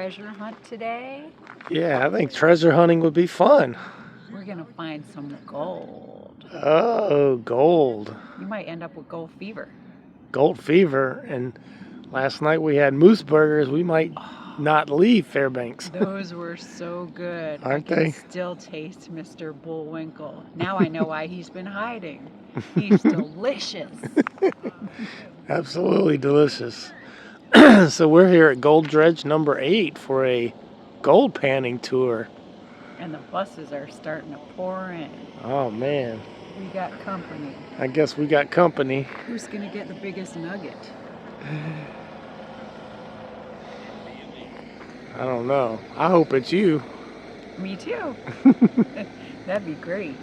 treasure hunt today? Yeah, I think treasure hunting would be fun. We're gonna find some gold. Oh, gold. You might end up with gold fever. Gold fever. And last night we had moose burgers. We might not leave Fairbanks. Those were so good. Aren't I can they? still taste Mr. Bullwinkle. Now I know why he's been hiding. He's delicious. Absolutely delicious. So we're here at Gold Dredge number 8 for a gold panning tour. And the buses are starting to pour in. Oh man, We got company. I guess we got company. Who's gonna get the biggest nugget? I don't know. I hope it's you. Me too. That'd be great.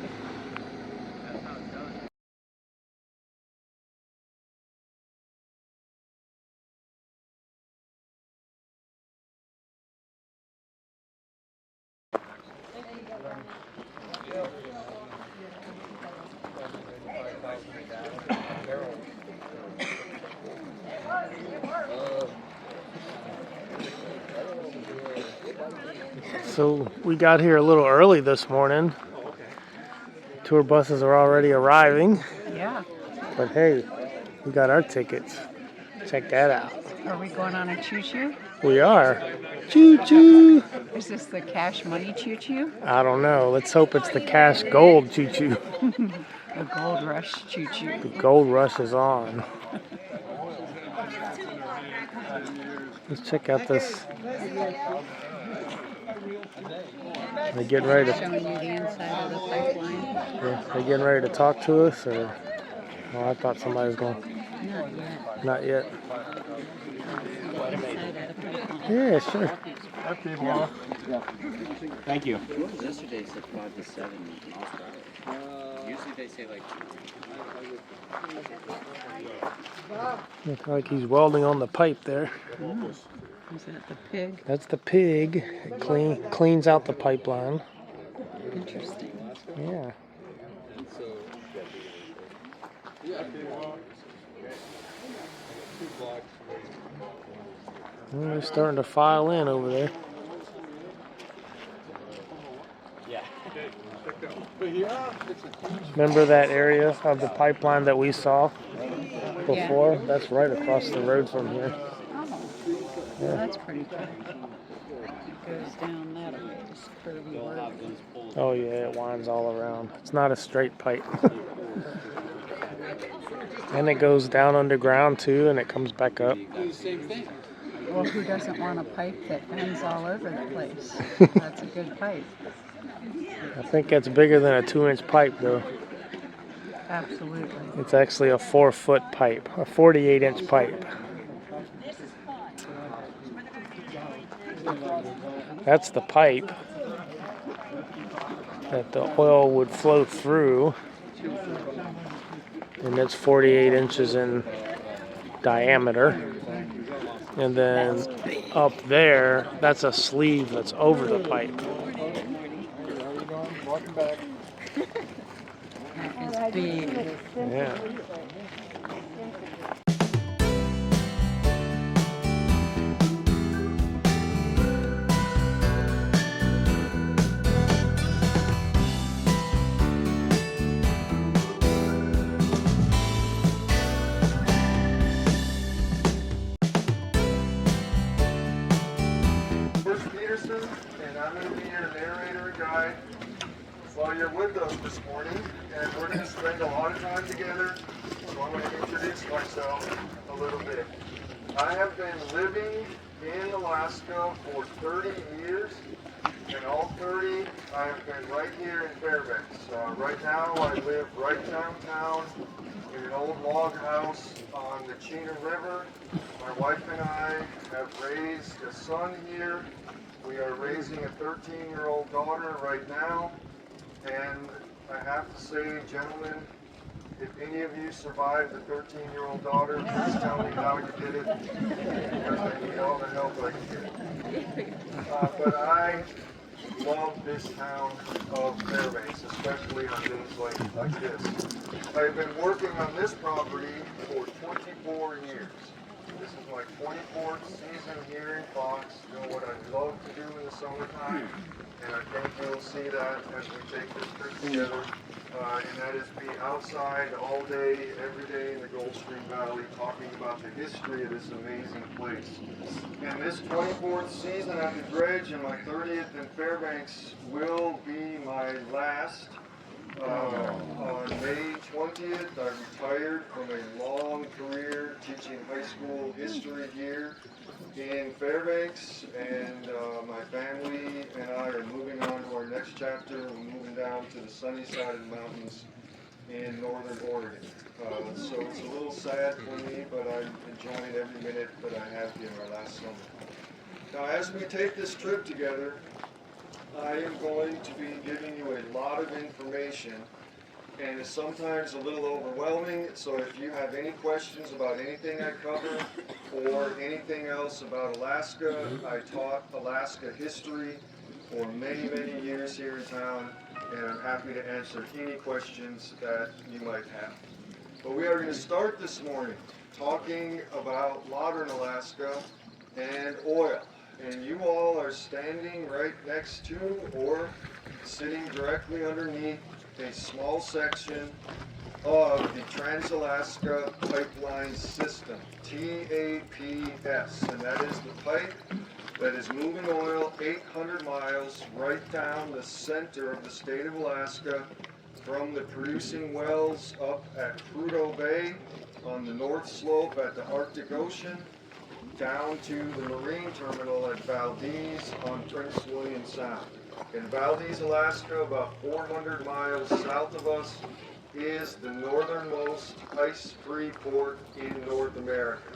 So we got here a little early this morning. Tour buses are already arriving. Yeah. But hey, we got our tickets. Check that out. Are we going on a choo-choo? We are. Choo-choo. Is this the cash money choo-choo? I don't know. Let's hope it's the cash gold choo-choo. The gold rush choo-choo. The gold rush is on. Let's check out this. They getting ready to. Showing you the inside of the pipeline. Yeah, they getting ready to talk to us, or? Oh, I thought somebody was going. Not yet. Not yet. Inside of the pipeline. Yeah, sure. Yeah. Thank you. Yesterday said 5 to 7 in Australia. Usually they say like. Looks like he's welding on the pipe there. Oh, is that the pig? That's the pig. It cleans out the pipeline. Interesting. Yeah. Well, they're starting to file in over there. Remember that area of the pipeline that we saw before? Yeah. That's right across the road from here. Oh, Yeah. that's pretty good. It goes down that way, this curvy work. Oh yeah, it winds all around. It's not a straight pipe. And it goes down underground too, and it comes back up. Well, who doesn't want a pipe that bends all over the place? That's a good pipe. I think it's bigger than a 2-inch pipe though. Absolutely. It's actually a 4-foot pipe, a 48-inch pipe. That's the pipe that the oil would flow through, and it's 48 inches in diameter. And then up there, that's a sleeve that's over the pipe. That is big. Yeah. And I'm going to be your narrator and guide while you're with us this morning, and we're going to spend a lot of time together, so I'm going to introduce myself a little bit. I have been living in Alaska for 30 years, and all 30 I have been right here in Fairbanks. Right now I live right downtown in an old log house on the Chena River. My wife and I have raised a son here. We are raising a 13-year-old daughter right now, and I have to say, gentlemen, if any of you survived the 13-year-old daughter, please tell me how you did it, because I need all the help I can get. But I love this town of Fairbanks, especially on days like this. I've been working on this property for 24 years. This is my 24th season here in Fox, doing what I love to do in the summertime, and I think you'll see that as we take this trip together. And that is be outside all day, every day in the Gold Stream Valley, talking about the history of this amazing place. And this 24th season at the Dredge and my 30th in Fairbanks will be my last. On May 20th, I retired from a long career teaching high school history here in Fairbanks, and my family and I are moving on to our next chapter. We're moving down to the sunny side of the mountains in northern Oregon. So it's a little sad for me, but I'm enjoying every minute that I have here in our last summer. Now, as we take this trip together, I am going to be giving you a lot of information, and it's sometimes a little overwhelming, so if you have any questions about anything I cover or anything else about Alaska, I taught Alaska history for many, many years here in town, and I'm happy to answer any questions that you might have. But we are going to start this morning talking about modern Alaska and oil. And you all are standing right next to or sitting directly underneath a small section of the Trans-Alaska Pipeline System, TAPS, and that is the pipe that is moving oil 800 miles right down the center of the state of Alaska from the producing wells up at Prudhoe Bay on the north slope at the Arctic Ocean down to the marine terminal at Valdez on Prince William Sound. In Valdez, Alaska, about 400 miles south of us, is the northernmost ice-free port in North America.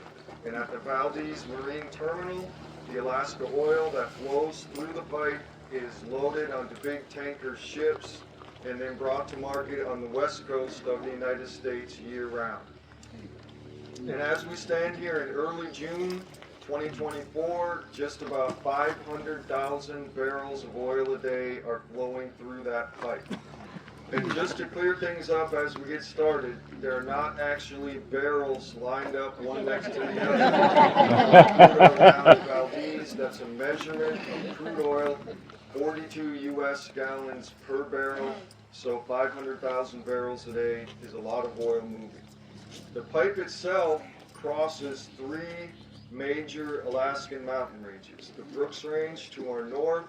And at the Valdez Marine Terminal, the Alaska oil that flows through the pipe is loaded onto big tanker ships and then brought to market on the west coast of the United States year-round. And as we stand here in early June 2024, just about 500,000 barrels of oil a day are flowing through that pipe. And just to clear things up as we get started, there are not actually barrels lined up one next to the other. Around the Valdez, that's a measurement of crude oil, 42 U.S. gallons per barrel, so 500,000 barrels a day is a lot of oil moving. The pipe itself crosses three major Alaskan mountain ranges. The Brooks Range to our north,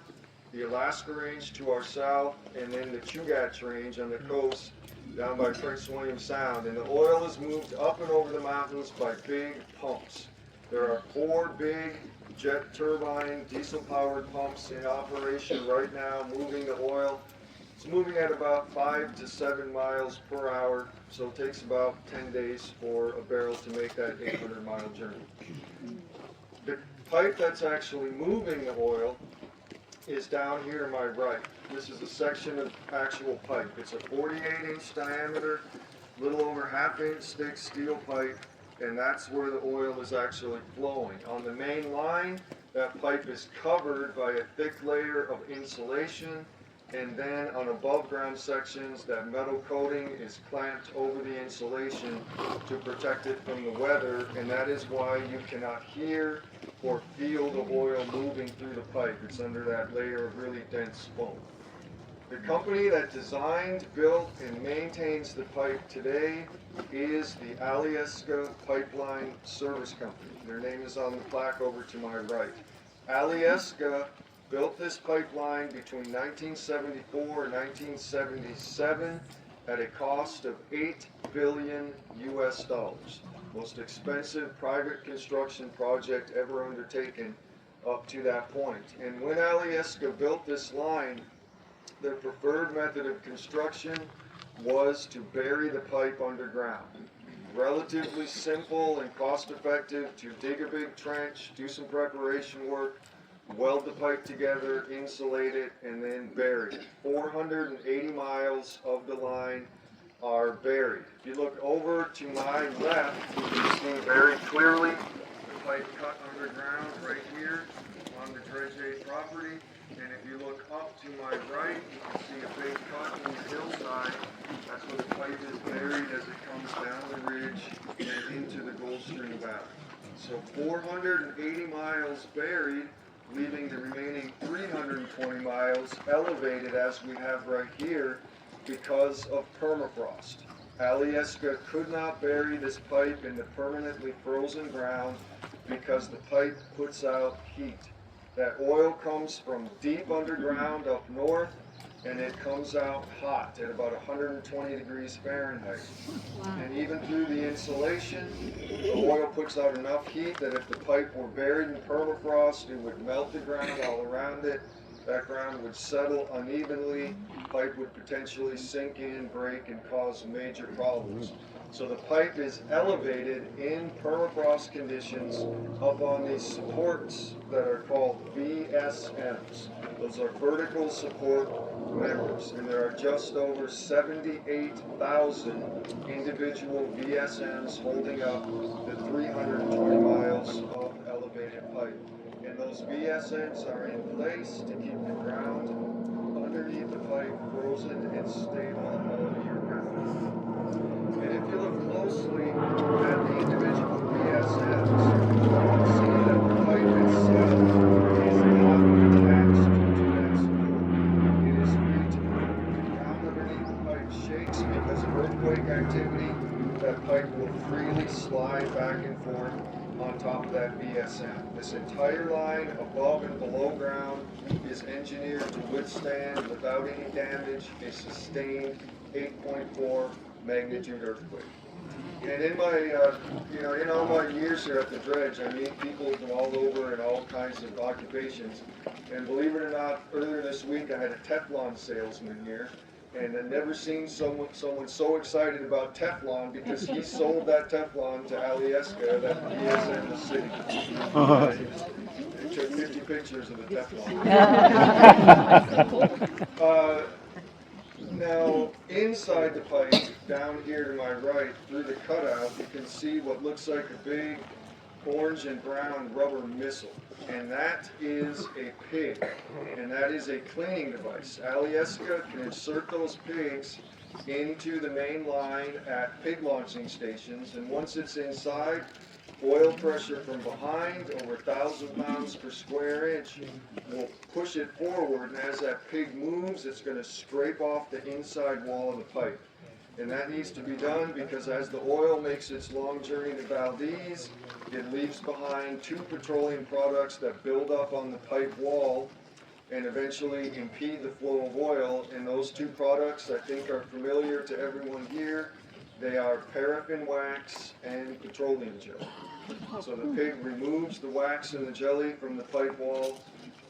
the Alaska Range to our south, and then the Chugach Range on the coast down by Prince William Sound. And the oil is moved up and over the mountains by big pumps. There are 4 big jet turbine diesel-powered pumps in operation right now moving the oil. It's moving at about 5 to 7 miles per hour, so it takes about 10 days for a barrel to make that 800-mile journey. The pipe that's actually moving the oil is down here to my right. This is a section of actual pipe. It's a 48-inch diameter, little over half-inch thick steel pipe, and that's where the oil is actually flowing. On the main line, that pipe is covered by a thick layer of insulation, and then on above ground sections, that metal coating is clamped over the insulation to protect it from the weather, and that is why you cannot hear or feel the oil moving through the pipe. It's under that layer of really dense foam. The company that designed, built, and maintains the pipe today is the Alyeska Pipeline Service Company. Their name is on the plaque over to my right. Alyeska built this pipeline between 1974 and 1977 at a cost of $8 billion US. Most expensive private construction project ever undertaken up to that point. And when Alyeska built this line, their preferred method of construction was to bury the pipe underground. Relatively simple and cost effective to dig a big trench, do some preparation work, weld the pipe together, insulate it, and then bury it. 480 miles of the line are buried. If you look over to my left, you can see very clearly the pipe cut underground right here on the Dredge 8 property. And if you look up to my right, you can see a big cut in the hillside. That's where the pipe is buried as it comes down the ridge and into the Gold Stream Valley. So 480 miles buried, leaving the remaining 320 miles elevated as we have right here because of permafrost. Alyeska could not bury this pipe in the permanently frozen ground because the pipe puts out heat. That oil comes from deep underground up north, and it comes out hot at about 120 degrees Fahrenheit. And even through the insulation, the oil puts out enough heat that if the pipe were buried in permafrost, it would melt the ground all around it. That ground would settle unevenly, the pipe would potentially sink in, break, and cause major problems. So the pipe is elevated in permafrost conditions up on these supports that are called VSMs. Those are vertical support members, and there are just over 78,000 individual VSMs holding up the 320 miles of elevated pipe. And those VSMs are in place to keep the ground underneath the pipe frozen and stable all year round. And if you look closely at the individual VSMs, you can see that the pipe itself is not attached to that support. It is free to move. The ground underneath the pipe shakes because of earthquake activity. That pipe will freely slide back and forth on top of that VSM. This entire line above and below ground is engineered to withstand, without any damage, a sustained 8.4 magnitude earthquake. And in my, in all my years here at the dredge, I meet people from all over and all kinds of occupations. And believe it or not, earlier this week I had a Teflon salesman here. And I've never seen someone so excited about Teflon because he sold that Teflon to Alyeska that he is in the city. He took 50 pictures of the Teflon. Now, inside the pipe, down here to my right, through the cutout, you can see what looks like a big orange and brown rubber missile. And that is a pig, and that is a cleaning device. Alyeska can insert those pigs into the main line at pig launching stations, and once it's inside, oil pressure from behind, over 1,000 pounds per square inch, will push it forward, and as that pig moves, it's going to scrape off the inside wall of the pipe. And that needs to be done because as the oil makes its long journey to Valdez, it leaves behind two petroleum products that build up on the pipe wall and eventually impede the flow of oil. And those two products, I think, are familiar to everyone here. They are paraffin wax and petroleum jelly. So the pig removes the wax and the jelly from the pipe wall,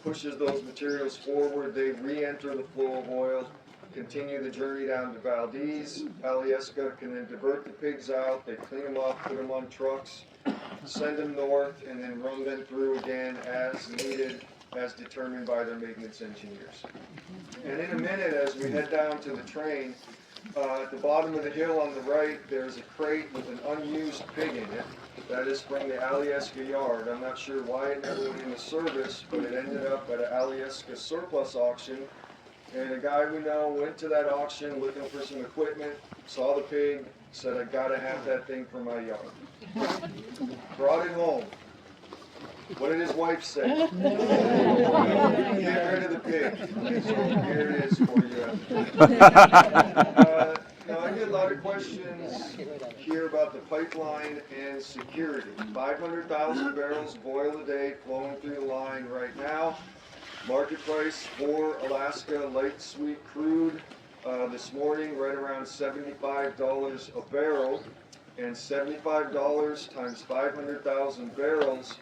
pushes those materials forward, they re-enter the flow of oil, continue the journey down to Valdez. Alyeska can then divert the pigs out, they clean them up, put them on trucks, send them north, and then run them through again as needed, as determined by their maintenance engineers. And in a minute, as we head down to the train, at the bottom of the hill on the right, there's a crate with an unused pig in it. That is from the Alyeska yard. I'm not sure why it never went into service, but it ended up at an Alyeska surplus auction. And a guy we know went to that auction looking for some equipment, saw the pig, said, I gotta have that thing for my yard. Brought it home. What did his wife say? Get rid of the pig. So here it is for you. Now I get a lot of questions here about the pipeline and security. 500,000 barrels of oil a day flowing through the line right now. Market price for Alaska light sweet crude this morning right around $75 a barrel, and $75 times 500,000 barrels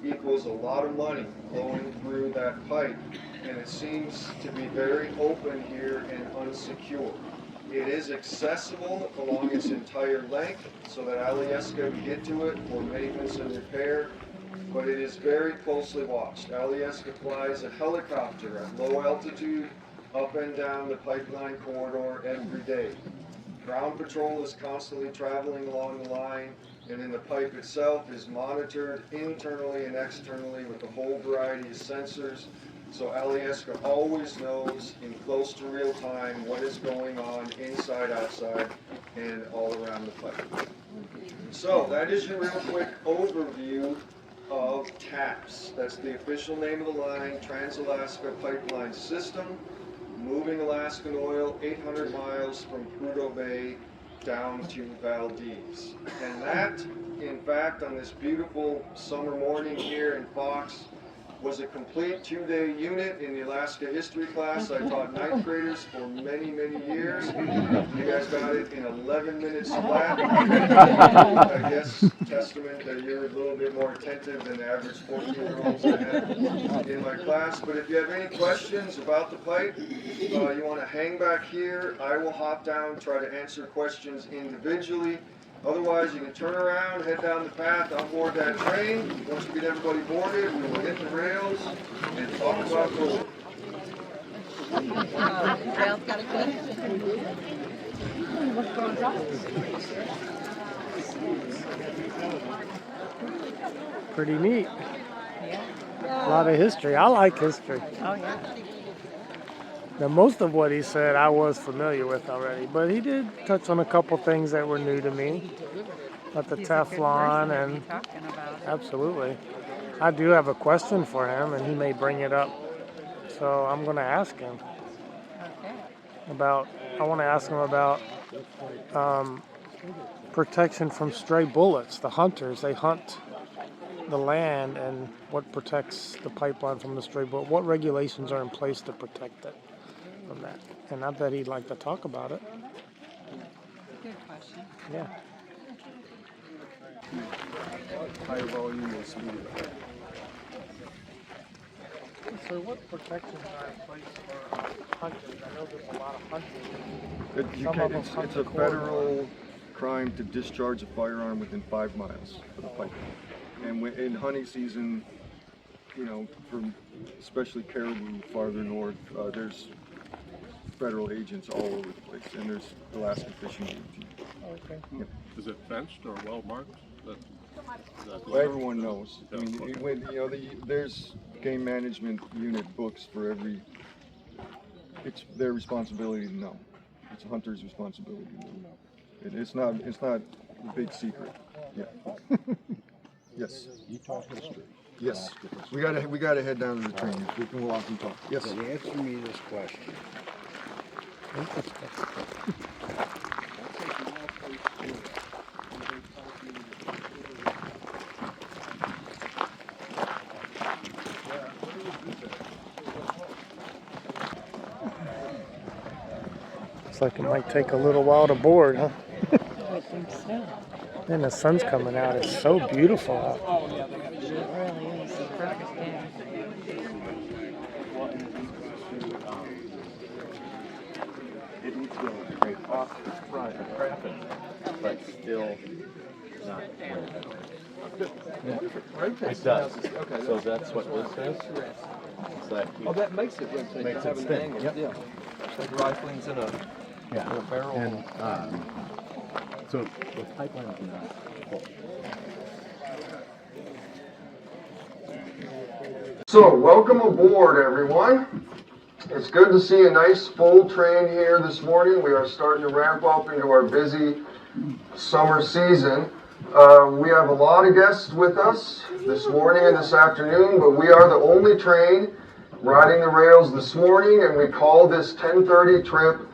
equals a lot of money flowing through that pipe, and it seems to be very open here and unsecure. It is accessible along its entire length so that Alyeska can get to it for maintenance and repair, but it is very closely watched. Alyeska flies a helicopter at low altitude up and down the pipeline corridor every day. Ground patrol is constantly traveling along the line, and then the pipe itself is monitored internally and externally with a whole variety of sensors So Alyeska always knows in close to real time what is going on inside, outside, and all around the pipe. So that is your real quick overview of TAPS. That's the official name of the line, Trans-Alaska Pipeline System, moving Alaskan oil 800 miles from Prudhoe Bay down to Valdez. And that, in fact, on this beautiful summer morning here in Fox, was a complete 2-day unit in the Alaska history class. I taught 9th graders for many, many years. You guys got it in 11 minutes flat. I guess testament that you're a little bit more attentive than the average 14-year-olds I had in my class. But if you have any questions about the pipe, you want to hang back here. I will hop down, try to answer questions individually. Otherwise, you can turn around, head down the path, on board that train. Once we get everybody boarded, we will hit the rails and talk about gold. Rail's got a good. Pretty neat. A lot of history. I like history. Oh, yeah. Now, most of what he said I was familiar with already, but he did touch on a couple things that were new to me. About the He's a good Teflon person to and be talking about. absolutely. I do have a question for him, and he may bring it up. So I'm going to ask him Okay. I want to ask him about protection from stray bullets. The hunters, they hunt the land, and what protects the pipeline from the stray bullet? What regulations are in place to protect it from that? And I bet he'd like to talk about it. Good question. Yeah. Higher volume and speed. So what protections are in place for hunters? I know there's a lot of hunting. It's a federal crime to discharge a firearm within 5 miles of the pipeline. And in hunting season, you know, from especially caribou farther north, there's federal agents all over the place, and there's Alaska Fishing Game. Okay. Yeah. Is it fenced or well marked? Well, everyone knows. I mean, there's game management unit books for every. It's their responsibility to know. It's a hunter's responsibility to know. It's not a big secret. Yeah. Yes. You talk history. Yes. We gotta head down to the train. We can walk and talk. Yes. So answer me this question. Looks like it might take a little while to board, huh? I think so. And the sun's coming out. It's so beautiful out. It really is the perfect day. It needs to go right off the front of traffic, but still not. It does. Okay. So that's what this is. It's like Oh, that makes it rotate. Makes to it have spin, an angle. yep. Yeah. It's like rifling's in a barrel. And so the pipeline is not full. So, welcome aboard, everyone. It's good to see a nice full train here this morning. We are starting to ramp up into our busy summer season. We have a lot of guests with us this morning and this afternoon, but we are the only train riding the rails this morning, and we call this 10:30 trip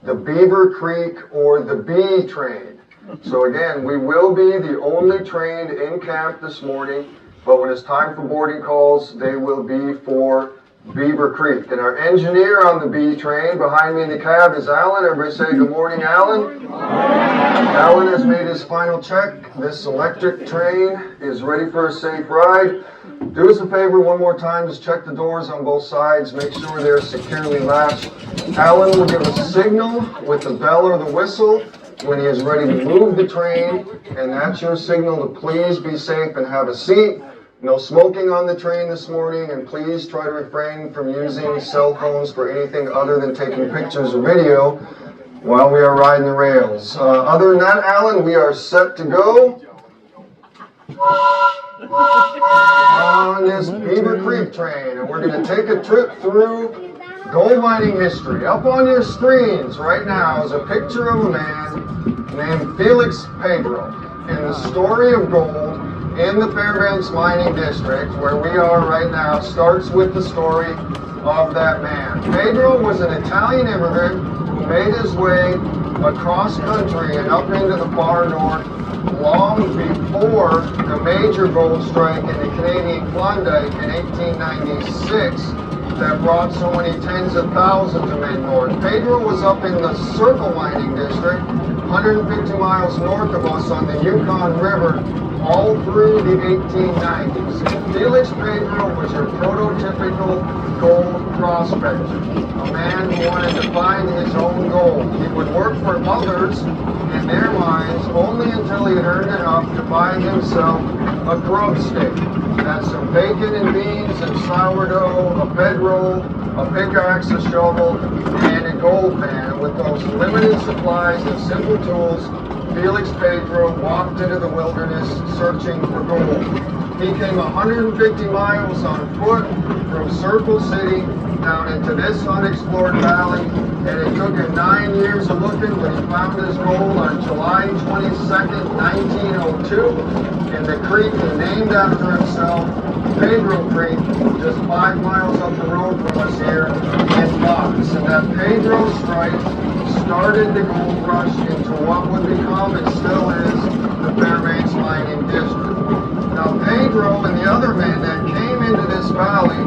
the Beaver Creek or the B train. So again, we will be the only train in camp this morning, but when it's time for boarding calls, they will be for Beaver Creek. And our engineer on the B train behind me in the cab is Alan. Everybody say good morning, Alan. Alan has made his final check. This electric train is ready for a safe ride. Do us a favor one more time, just check the doors on both sides, make sure they're securely latched. Alan will give a signal with the bell or the whistle when he is ready to move the train, and that's your signal to please be safe and have a seat. No smoking on the train this morning, and please try to refrain from using cell phones for anything other than taking pictures or video while we are riding the rails. Other than that, Alan, we are set to go. On this Beaver Creek train, and we're going to take a trip through gold mining history. Up on your screens right now is a picture of a man named Felix Pedro, and the story of gold in the Fairbanks Mining District, where we are right now, starts with the story of that man. Pedro was an Italian immigrant who made his way across country and up into the far north long before the major gold strike in the Canadian Klondike in 1896 that brought so many tens of thousands of men north. Pedro was up in the Circle Mining District, 150 miles north of us on the Yukon River, all through the 1890s. And Felix Pedro was your prototypical gold prospector, a man who wanted to find his own gold. He would work for others in their mines only until he had earned enough to buy himself a grub stick. That's some bacon and beans and sourdough, a bedroll, a pickaxe, a shovel, and a gold pan. With those limited supplies and simple tools, Felix Pedro walked into the wilderness searching for gold. He came 150 miles on foot from Circle City down into this unexplored valley, and it took him 9 years of looking, but he found his gold on July 22nd, 1902, in the creek he named after himself, Pedro Creek, just 5 miles up the road from us here in Fox. And that Pedro strike started the gold rush into what would become, and still is, the Fairbanks Mining District. Now Pedro and the other men that came into this valley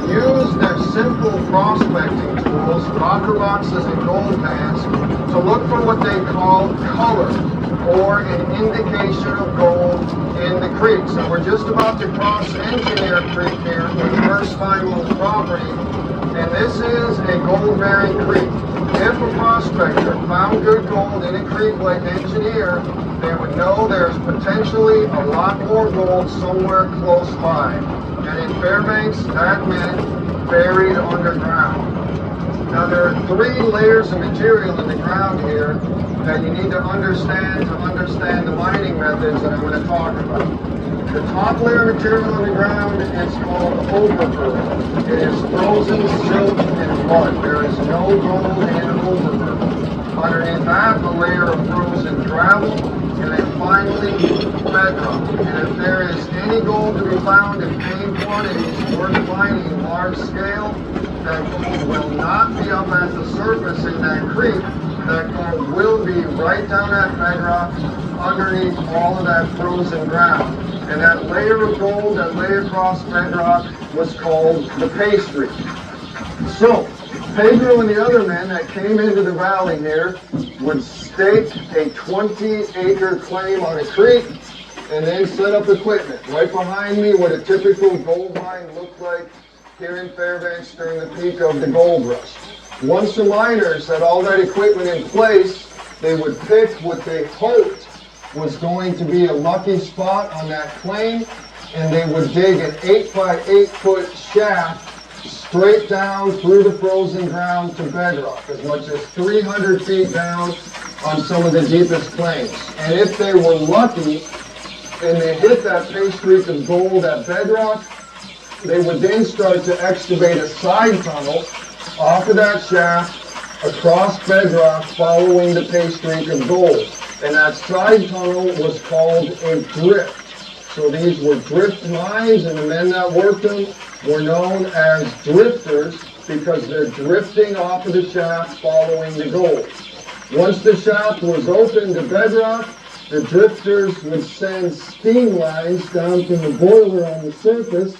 used their simple prospecting tools, rocker boxes and gold pans, to look for what they called color, or an indication of gold in the creeks. And we're just about to cross Engineer Creek here for the first time on the property, and this is a gold-bearing creek. If a prospector found good gold in a creek like Engineer, they would know there's potentially a lot more gold somewhere close by. And in Fairbanks, that meant buried underground. Now there are 3 layers of material in the ground here that you need to understand the mining methods that I'm going to talk about. The top layer of material on the ground is called overburden. It is frozen silt and mud. There is no gold in overburden. Underneath that, a layer of frozen gravel, and then finally bedrock. And if there is any gold to be found in paying quantities worth mining large scale, that gold will not be up at the surface in that creek. That gold will be right down that bedrock underneath all of that frozen ground. And that layer of gold that lay across bedrock was called the pastry. So, Pedro and the other men that came into the valley here would stake a 20-acre claim on a creek and then set up equipment. Right behind me, what a typical gold mine looked like here in Fairbanks during the peak of the gold rush. Once the miners had all that equipment in place, they would pick what they hoped was going to be a lucky spot on that claim, and they would dig an 8 by 8 foot shaft straight down through the frozen ground to bedrock, as much as 300 feet down on some of the deepest claims. And if they were lucky and they hit that pay streak of gold at bedrock, they would then start to excavate a side tunnel off of that shaft across bedrock following the pay streak of gold. And that side tunnel was called a drift. So these were drift mines, and the men that worked them were known as drifters because they're drifting off of the shaft following the gold. Once the shaft was open to bedrock, the drifters would send steam lines down from the boiler on the surface,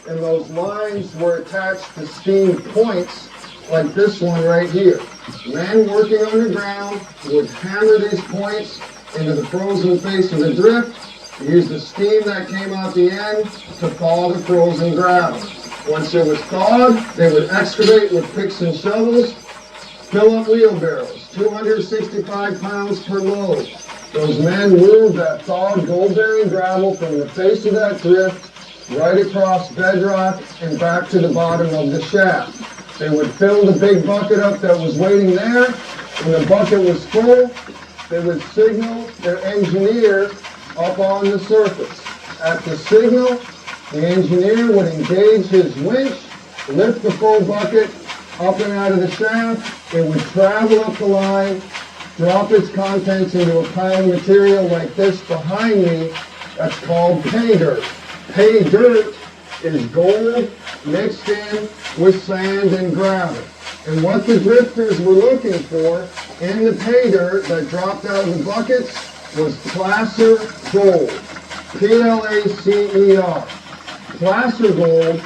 and those lines were attached to steam points like this one right here. Men working underground would hammer these points into the frozen face of the drift, use the steam that came out the end to thaw the frozen ground. Once it was thawed, they would excavate with picks and shovels, fill up wheelbarrows, 265 pounds per load. Those men moved that thawed gold-bearing gravel from the face of that drift right across bedrock and back to the bottom of the shaft. They would fill the big bucket up that was waiting there. When the bucket was full, they would signal their engineer up on the surface. At the signal, the engineer would engage his winch, lift the full bucket up and out of the shaft. It would travel up the line, drop its contents into a pile of material like this behind me. That's called pay dirt. Pay dirt is gold mixed in with sand and gravel. And what the drifters were looking for in the pay dirt that dropped out of the buckets was placer gold. P-L-A-C-E-R. Placer gold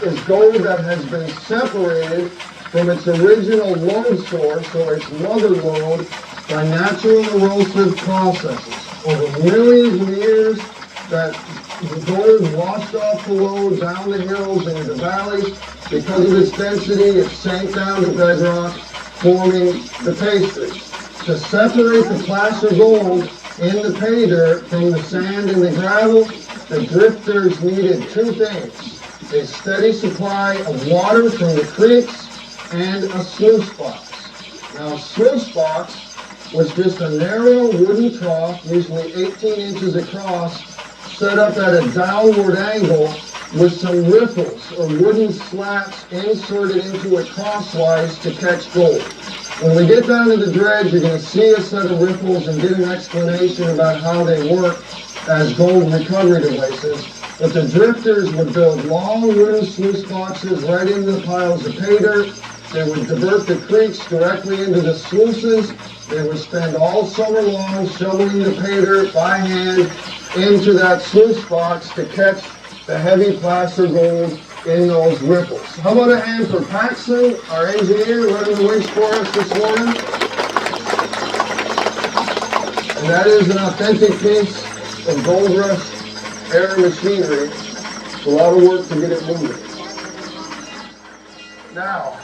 is gold that has been separated from its original load source or its mother load by natural erosive processes. Over millions of years, that the gold washed off the load down the hills into the valleys. Because of its density, it sank down to bedrock, forming the pastry. To separate the placer gold in the pay dirt from the sand and the gravel, the drifters needed two things: a steady supply of water from the creeks and a sluice box. Now, a sluice box was just a narrow wooden trough, usually 18 inches across, set up at a downward angle with some riffles or wooden slats inserted into it crosswise to catch gold. When we get down to the dredge, you're going to see a set of riffles and get an explanation about how they work as gold recovery devices. But the drifters would build long wooden sluice boxes right into the piles of pay dirt. They would divert the creeks directly into the sluices. They would spend all summer long shoveling the pay dirt by hand into that sluice box to catch the heavy placer gold in those ripples. How about a hand for Paxson, our engineer, running the winch for us this morning? And that is an authentic piece of Gold Rush era machinery. It's a lot of work to get it moving. Now,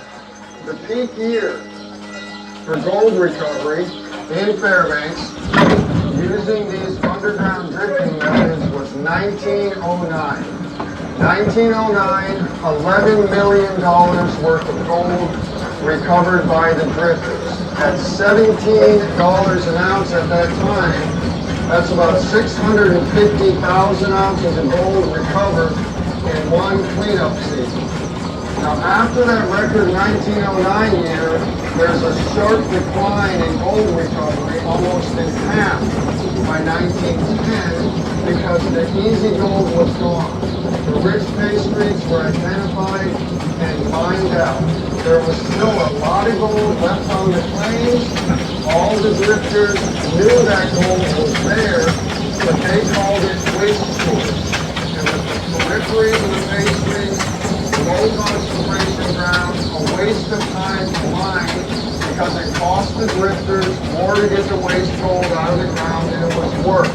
the peak year for gold recovery in Fairbanks using these underground drifting methods was 1909. 1909, $11 million worth of gold recovered by the drifters. At $17 an ounce at that time, that's about 650,000 ounces of gold recovered in one cleanup season. Now, after that record 1909 year, there's a sharp decline in gold recovery, almost in half by 1910, because the easy gold was gone. The rich pastries were identified and mined out. There was still a lot of gold left on the plains. All the drifters knew that gold was there, but they called it waste gold. And with the periphery of the pastries, low concentration ground, a waste of time to mine, because it cost the drifters more to get the waste gold out of the ground than it was worth.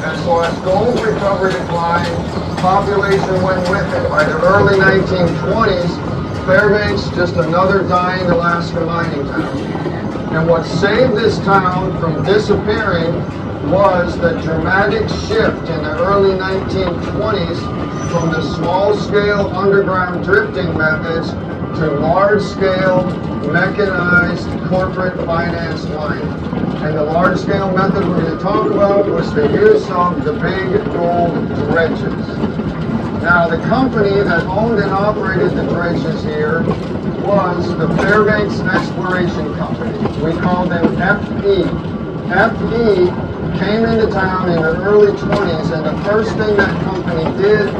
And so as gold recovery declined, population went with it. By the early 1920s, Fairbanks, just another dying Alaska mining town. And what saved this town from disappearing was the dramatic shift in the early 1920s from the small-scale underground drifting methods to large-scale mechanized corporate finance mining. And the large-scale method we're going to talk about was the use of the big gold dredges. Now, the company that owned and operated the dredges here was the Fairbanks Exploration Company. We called them FE. FE came into town in the early 20s, and the first thing that company did,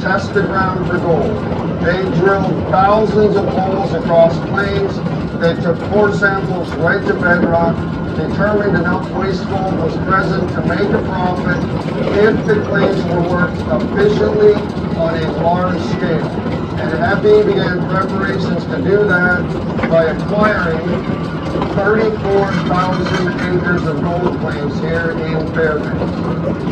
test the ground for gold. They drilled thousands of holes across plains. They took core samples right to bedrock, determined enough waste gold was present to make a profit if the claims were worked efficiently on a large scale. And FE began preparations to do that by acquiring 34,000 acres of gold claims here in Fairbanks.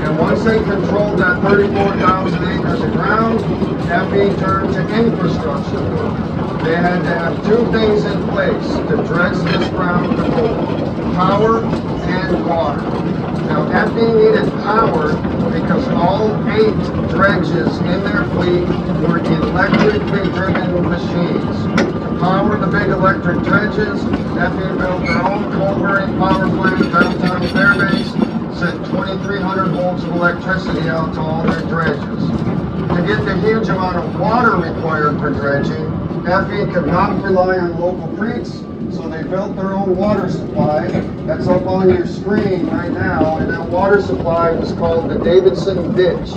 And once they controlled that 34,000 acres of ground, FE turned to infrastructure work. They had to have two things in place to dredge this ground to gold: power and water. Now, FE needed power because all 8 dredges in their fleet were electrically driven machines. To power the big electric dredges, FE built their own coal-burning power plant downtown Fairbanks, sent 2,300 volts of electricity electricity out to all their dredges. To get the huge amount of water required for dredging, FE could not rely on local creeks, so they built their own water supply. That's up on your screen right now, and that water supply was called the Davidson Ditch.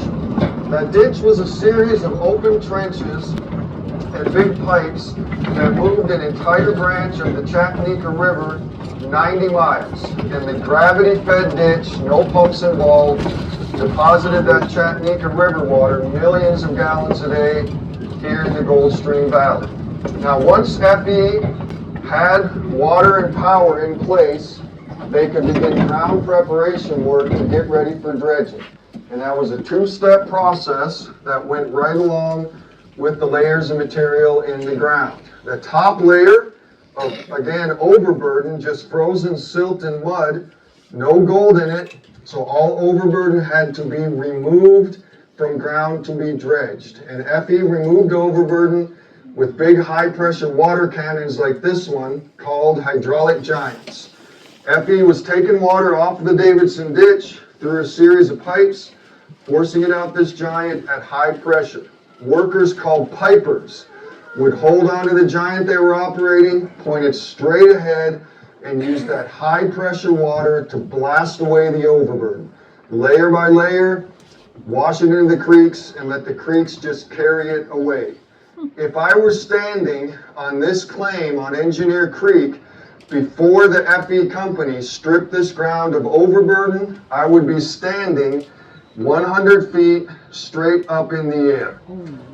That ditch was a series of open trenches and big pipes that moved an entire branch of the Chattanooga River 90 miles. And the gravity-fed ditch, no pumps involved, deposited that Chattanooga River water millions of gallons a day here in the Gold Stream Valley. Now, once FE had water and power in place, they could begin ground preparation work to get ready for dredging. And that was a two-step process that went right along with the layers of material in the ground. The top layer of, again, overburden, just frozen silt and mud, no gold in it, so all overburden had to be removed from ground to be dredged. And FE removed overburden with big high-pressure water cannons like this one, called hydraulic giants. FE was taking water off of the Davidson Ditch through a series of pipes, forcing it out this giant at high pressure. Workers called pipers would hold onto the giant they were operating, point it straight ahead, and use that high pressure water to blast away the overburden. Layer by layer, wash it into the creeks, and let the creeks just carry it away. If I were standing on this claim on Engineer Creek before the FE company stripped this ground of overburden, I would be standing 100 feet straight up in the air.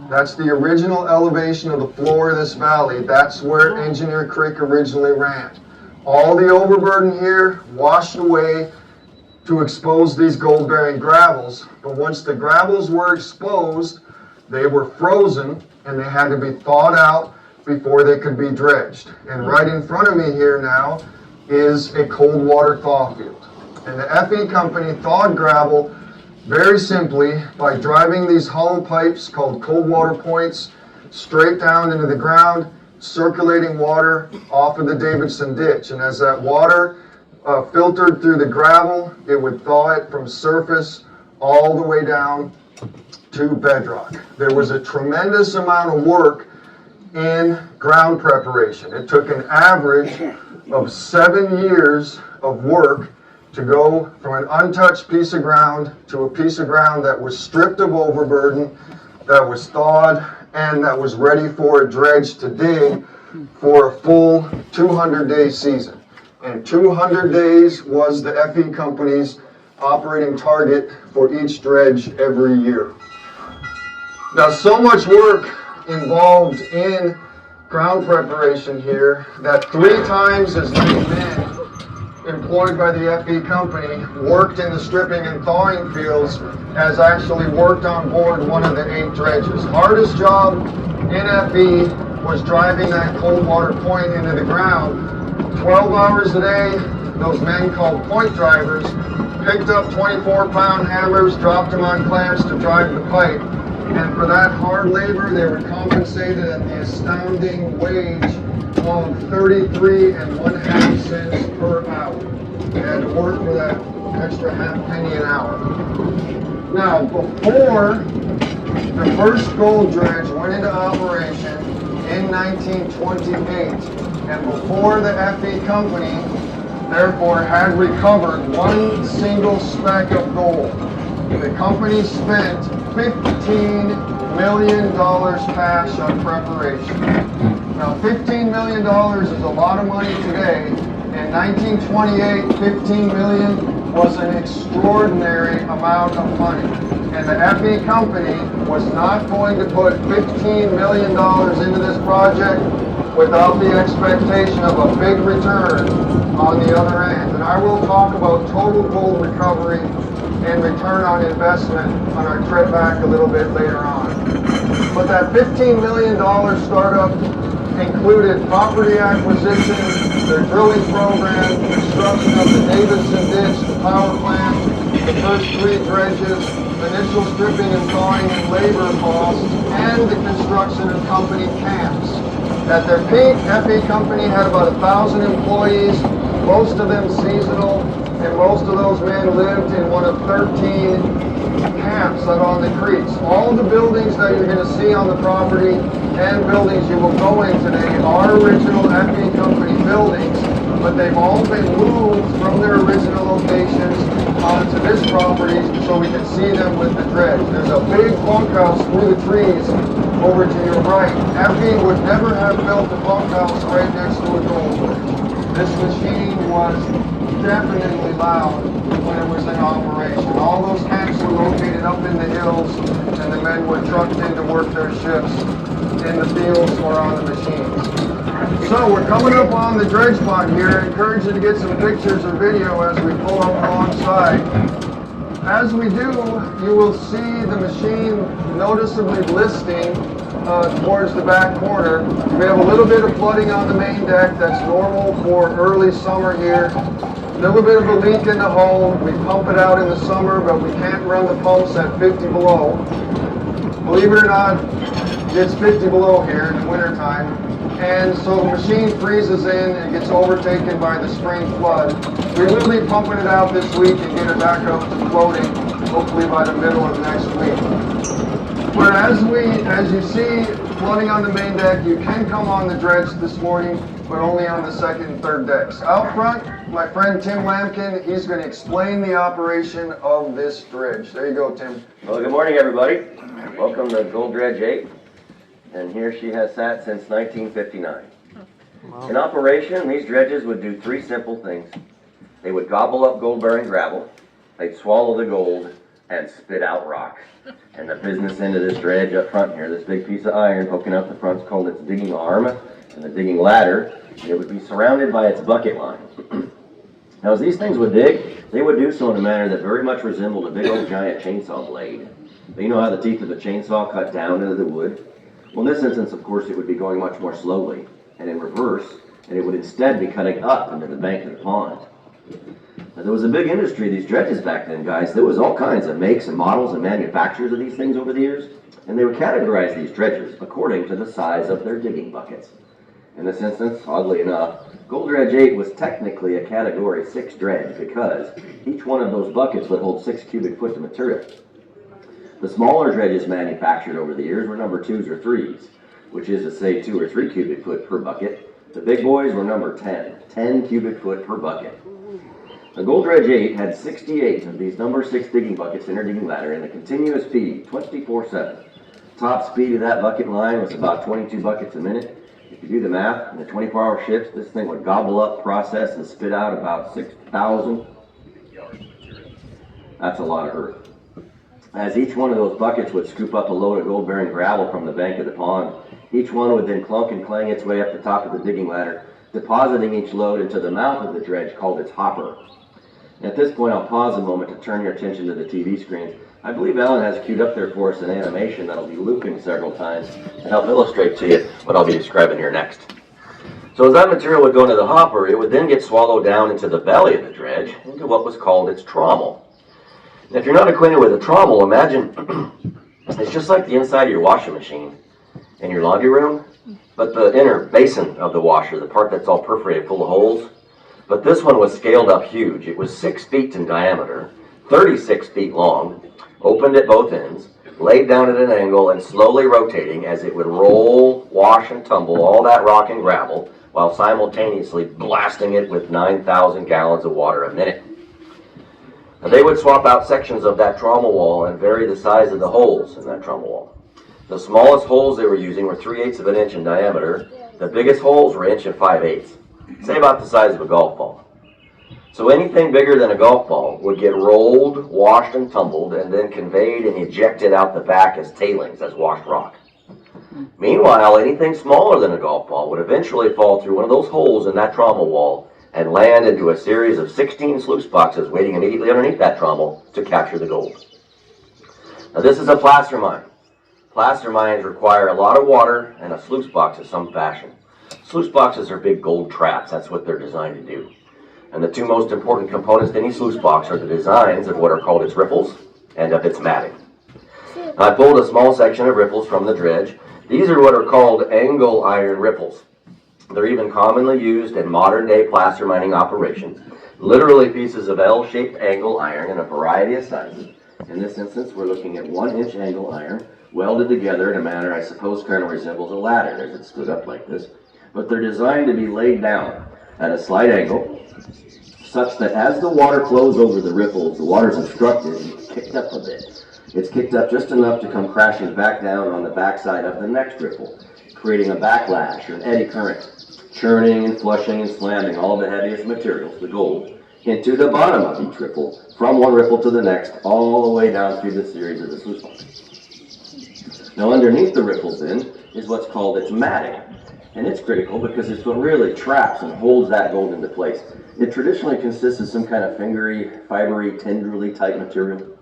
That's the original elevation of the floor of this valley. That's where Engineer Creek originally ran. All the overburden here washed away to expose these gold-bearing gravels. But once the gravels were exposed, they were frozen and they had to be thawed out before they could be dredged. And right in front of me here now is a cold water thaw field. And the FE company thawed gravel very simply by driving these hollow pipes called cold water points straight down into the ground, circulating water off of the Davidson Ditch. And as that water filtered through the gravel, it would thaw it from surface all the way down to bedrock. There was a tremendous amount of work in ground preparation. It took an average of 7 years of work to go from an untouched piece of ground to a piece of ground that was stripped of overburden, that was thawed, and that was ready for a dredge to dig for a full 200-day season. And 200 days was the FE company's operating target for each dredge every year. Now, so much work involved in ground preparation here that 3 times as many men employed by the FE company worked in the stripping and thawing fields as actually worked on board one of the 8 dredges. Hardest job in FE was driving that cold water point into the ground. 12 hours a day, those men called point drivers picked up 24-pound hammers, dropped them on clamps to drive the pipe. And for that hard labor, they were compensated at the astounding wage of 33.5 cents per hour. They had to work for that extra half penny an hour. Now, before the first gold dredge went into operation in 1928, and before the FE company, therefore, had recovered 1 single speck of gold, the company spent $15 million cash on preparation. Now, $15 million is a lot of money today. In 1928, $15 million was an extraordinary amount of money. And the FE company was not going to put $15 million into this project without the expectation of a big return on the other end. And I will talk about total gold recovery and return on investment on our trip back a little bit later on. But that $15 million startup included property acquisition, their drilling program, construction of the Davidson Ditch, the power plant, the first 3 dredges, initial stripping and thawing and labor costs, and the construction of company camps. At their peak, FE company had about 1,000 employees, most of them seasonal, and most of those men lived in one of 13 camps out on the creeks. All the buildings that you're going to see on the property and buildings you will go in today are original FE Company buildings, but they've all been moved from their original locations onto this property so we can see them with the dredge. There's a big bunkhouse through the trees over to your right. FE would never have built a bunkhouse right next to a gold dredge. This machine was definitely loud when it was in operation. All those camps were located up in the hills, and the men were trucked in to work their shifts in the fields or on the machines. So we're coming up on the dredge pond here. I encourage you to get some pictures or video as we pull up alongside. As we do, you will see the machine noticeably listing towards the back corner. We have a little bit of flooding on the main deck. That's normal for early summer here. A little bit of a leak in the hull. We pump it out in the summer, but we can't run the pumps at 50 below. Believe it or not, it's 50 below here in the wintertime. And so the machine freezes in and gets overtaken by the spring flood. We will be pumping it out this week and get it back up to floating, hopefully by the middle of next week. But as you see flooding on the main deck, you can come on the dredge this morning, but only on the second and third decks. Out front, my friend Tim Lampkin, he's going to explain the operation of this dredge. There you go, Tim. Well, good morning, everybody. Welcome to Gold Dredge 8. And here she has sat since 1959. In operation, these dredges would do three simple things. They would gobble up gold-bearing gravel, they'd swallow the gold, and spit out rock. And the business end of this dredge up front here, this big piece of iron poking out the front, is called its digging arm, and the digging ladder. It would be surrounded by its bucket line. Now, as these things would dig, they would do so in a manner that very much resembled a big old giant chainsaw blade. But you know how the teeth of a chainsaw cut down into the wood? Well, in this instance, of course, it would be going much more slowly and in reverse, and it would instead be cutting up into the bank of the pond. Now, there was a big industry of these dredges back then, guys. There was all kinds of makes and models and manufacturers of these things over the years, and they would categorize these dredges according to the size of their digging buckets. In this instance, oddly enough, Gold Dredge 8 was technically a Category 6 dredge because each one of those buckets would hold 6 cubic foot of material. The smaller dredges manufactured over the years were number 2s or 3s, which is to say 2 or 3 cubic foot per bucket. The big boys were number 10 cubic foot per bucket. The Gold Dredge 8 had 68 of these number 6 digging buckets in her digging ladder in a continuous feed, 24/7. Top speed of that bucket line was about 22 buckets a minute. If you do the math, in the 24-hour shifts, this thing would gobble up, process, and spit out about 6,000 yards. That's a lot of earth. As each one of those buckets would scoop up a load of gold-bearing gravel from the bank of the pond, each one would then clunk and clang its way up the top of the digging ladder, depositing each load into the mouth of the dredge called its hopper. At this point, I'll pause a moment to turn your attention to the TV screen. I believe Alan has queued up there for us an animation that'll be looping several times to help illustrate to you what I'll be describing here next. So as that material would go into the hopper, it would then get swallowed down into the belly of the dredge, into what was called its trommel. Now, if you're not acquainted with a trommel, imagine it's just like the inside of your washing machine in your laundry room, but the inner basin of the washer, the part that's all perforated full of holes. But this one was scaled up huge. It was 6 feet in diameter, 36 feet long, opened at both ends, laid down at an angle, and slowly rotating as it would roll, wash, and tumble all that rock and gravel while simultaneously blasting it with 9,000 gallons of water a minute. Now, they would swap out sections of that trommel wall and vary the size of the holes in that trommel wall. The smallest holes they were using were 3/8 of an inch in diameter. The biggest holes were 1 5/8, say about the size of a golf ball. So anything bigger than a golf ball would get rolled, washed, and tumbled, and then conveyed and ejected out the back as tailings, as washed rock. Meanwhile, anything smaller than a golf ball would eventually fall through one of those holes in that trommel wall and land into a series of 16 sluice boxes waiting immediately underneath that trommel to capture the gold. Now, this is a placer mine. Placer mines require a lot of water and a sluice box of some fashion. Sluice boxes are big gold traps. That's what they're designed to do. And the two most important components to any sluice box are the designs of what are called its riffles and of its matting. I pulled a small section of riffles from the dredge. These are what are called angle iron riffles. They're even commonly used in modern-day placer mining operations Literally pieces of L-shaped angle iron in a variety of sizes. In this instance, we're looking at 1-inch angle iron welded together in a manner I suppose kind of resembles a ladder as it stood up like this. But they're designed to be laid down at a slight angle such that as the water flows over the riffles, the water's obstructed and it's kicked up a bit. It's kicked up just enough to come crashing back down on the backside of the next riffle, creating a backlash or an eddy current, churning and flushing and slamming all the heaviest materials, the gold, into the bottom of each riffle, from one riffle to the next, all the way down through the series of the sluice boxes. Now underneath the riffles then is what's called its matting, and it's critical because it's what really traps and holds that gold into place. It traditionally consists of some kind of fingery, fibery, tendrily type material.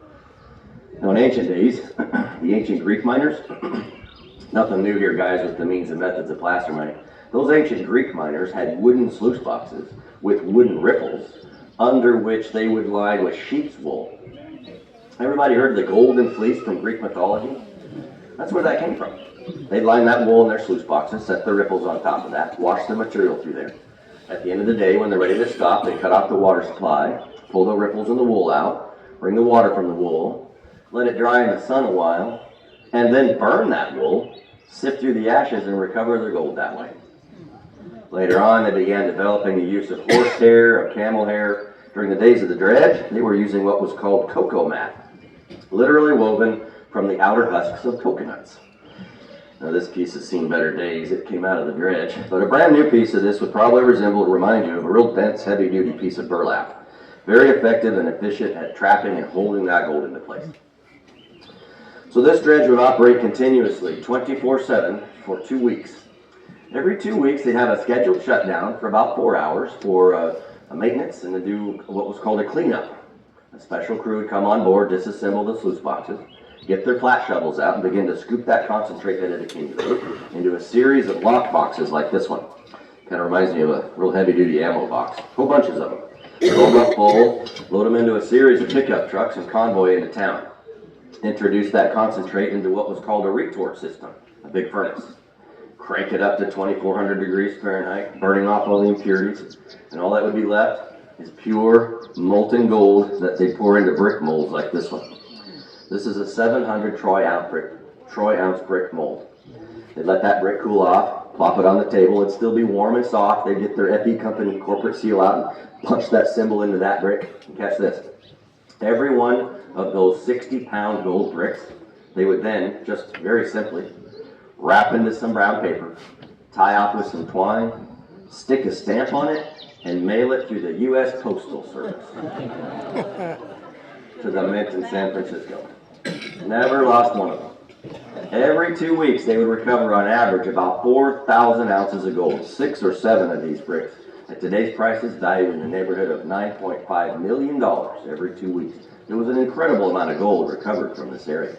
Now in ancient days, the ancient Greek miners, nothing new here guys with the means and methods of placer mining, those ancient Greek miners had wooden sluice boxes with wooden riffles under which they would line with sheep's wool. Everybody heard of the golden fleece from Greek mythology? That's where that came from. They'd line that wool in their sluice boxes, set the riffles on top of that, wash the material through there. At the end of the day, when they're ready to stop, they cut off the water supply, pull the riffles and the wool out, bring the water from the wool, let it dry in the sun a while, and then burn that wool, sift through the ashes, and recover their gold that way. Later on, they began developing the use of horsehair, of camel hair. During the days of the dredge, they were using what was called cocoa mat, literally woven from the outer husks of coconuts. Now this piece has seen better days. It came out of the dredge, but a brand new piece of this would probably remind you of a real dense, heavy-duty piece of burlap. Very effective and efficient at trapping and holding that gold into place. So this dredge would operate continuously, 24/7, for 2 weeks. Every 2 weeks, they'd have a scheduled shutdown for about 4 hours for a maintenance and to do what was called a cleanup. A special crew would come on board, disassemble the sluice boxes, get their flat shovels out, and begin to scoop that concentrate that had accumulated into a series of lock boxes like this one. Kind of reminds me of a real heavy-duty ammo box. Whole bunches of them. Roll them up full, load them into a series of pickup trucks and convoy into town. Introduce that concentrate into what was called a retort system, a big furnace. Crank it up to 2,400 degrees Fahrenheit, burning off all the impurities, and all that would be left is pure molten gold that they pour into brick molds like this one. This is a 700 troy ounce brick mold. They'd let that brick cool off, plop it on the table, it'd still be warm and soft. They'd get their FE company corporate seal out and punch that symbol into that brick. And catch this. Every one of those 60-pound gold bricks, they would then, just very simply, wrap into some brown paper, tie off with some twine, stick a stamp on it, and mail it through the U.S. Postal Service to the mint in San Francisco. Never lost one of them. Every 2 weeks, they would recover on average about 4,000 ounces of gold, 6 or 7 of these bricks. At today's prices, valued in the neighborhood of $9.5 million every 2 weeks. It was an incredible amount of gold recovered from this area.